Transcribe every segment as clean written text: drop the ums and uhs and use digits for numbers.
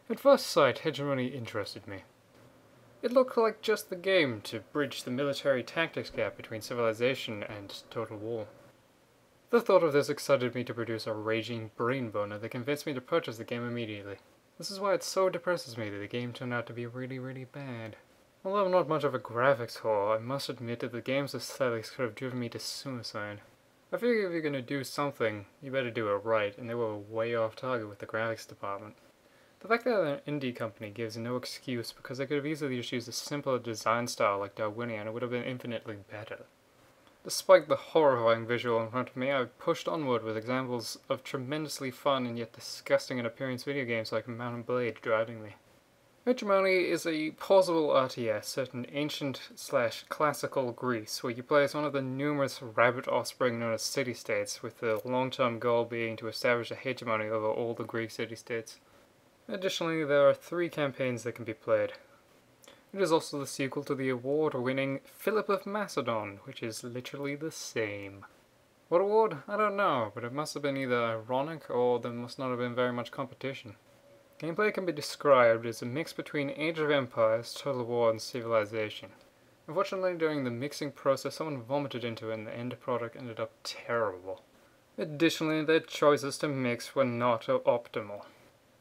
At first sight, Hegemony interested me. It looked like just the game to bridge the military tactics gap between Civilization and Total War. The thought of this excited me to produce a raging brain boner that convinced me to purchase the game immediately. This is why it so depresses me that the game turned out to be really bad. Although I'm not much of a graphics whore, I must admit that the game's aesthetics could have driven me to suicide. I figure if you're gonna do something, you better do it right, and they were way off target with the graphics department. The fact that an indie company gives no excuse because they could have easily just used a simpler design style like Darwinian and it would have been infinitely better. Despite the horrifying visual in front of me, I pushed onward with examples of tremendously fun and yet disgusting in appearance video games like Mount and Blade driving me. Hegemony is a pausable RTS set in ancient/classical Greece, where you play as one of the numerous rabbit offspring known as city-states, with the long-term goal being to establish a hegemony over all the Greek city-states. Additionally, there are 3 campaigns that can be played. It is also the sequel to the award-winning Philip of Macedon, which is literally the same. What award? I don't know, but it must have been either ironic or there must not have been very much competition. Gameplay can be described as a mix between Age of Empires, Total War, and Civilization. Unfortunately, during the mixing process, someone vomited into it and the end product ended up terrible. Additionally, their choices to mix were not optimal.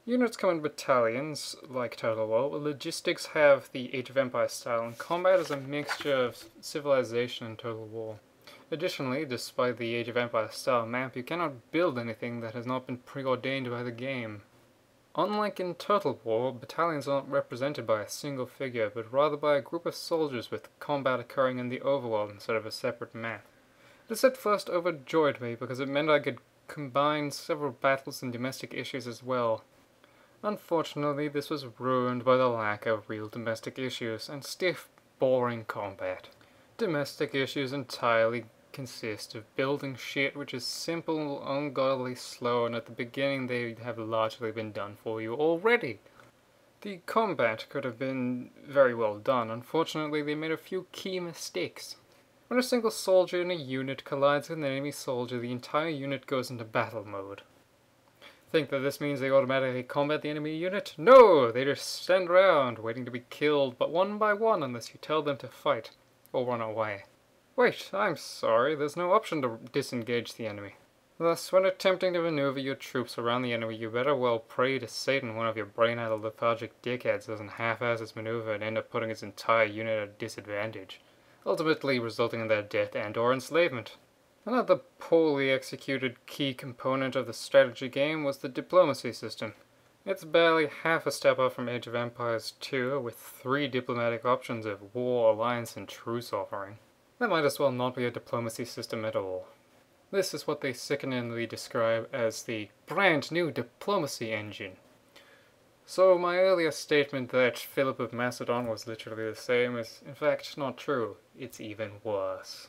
Units come in battalions, like Total War, but logistics have the Age of Empires style, and combat is a mixture of Civilization and Total War. Additionally, despite the Age of Empires style map, you cannot build anything that has not been preordained by the game. Unlike in Total War, battalions are not represented by a single figure, but rather by a group of soldiers with combat occurring in the overworld instead of a separate map. This at first overjoyed me because it meant I could combine several battles and domestic issues as well. Unfortunately, this was ruined by the lack of real domestic issues and stiff, boring combat. Domestic issues entirely consist of building shit which is simple, ungodly slow, and at the beginning they have largely been done for you already. The combat could have been very well done. Unfortunately, they made a few key mistakes. When a single soldier in a unit collides with an enemy soldier, the entire unit goes into battle mode. Think that this means they automatically combat the enemy unit? No! They just stand around, waiting to be killed, but one by one unless you tell them to fight, or run away. Wait, I'm sorry, there's no option to disengage the enemy. Thus, when attempting to maneuver your troops around the enemy, you better well pray to Satan one of your brain-addled lethargic dickheads doesn't half-ass its maneuver and end up putting its entire unit at a disadvantage, ultimately resulting in their death and or enslavement. Another poorly executed key component of the strategy game was the diplomacy system. It's barely half a step up from Age of Empires 2, with 3 diplomatic options of war, alliance, and truce offering. That might as well not be a diplomacy system at all. This is what they sickeningly describe as the brand new diplomacy engine. So my earlier statement that Philip of Macedon was literally the same is in fact not true. It's even worse.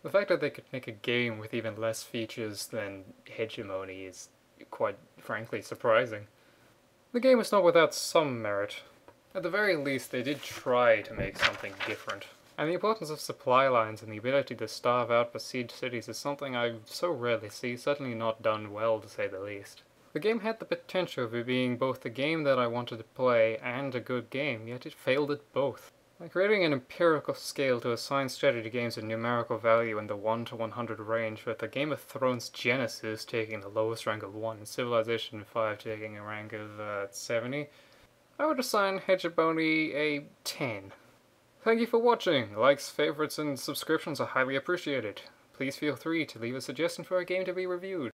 The fact that they could make a game with even less features than Hegemony is quite frankly surprising. The game is not without some merit. At the very least, they did try to make something different. And the importance of supply lines and the ability to starve out besieged cities is something I so rarely see, certainly not done well to say the least. The game had the potential of being both the game that I wanted to play and a good game, yet it failed at both. By creating an empirical scale to assign strategy games a numerical value in the 1 to 100 range, with the Game of Thrones Genesis taking the lowest rank of 1 and Civilization 5 taking a rank of 70, I would assign Hegemony a 10. Thank you for watching. Likes, favorites, and subscriptions are highly appreciated. Please feel free to leave a suggestion for a game to be reviewed.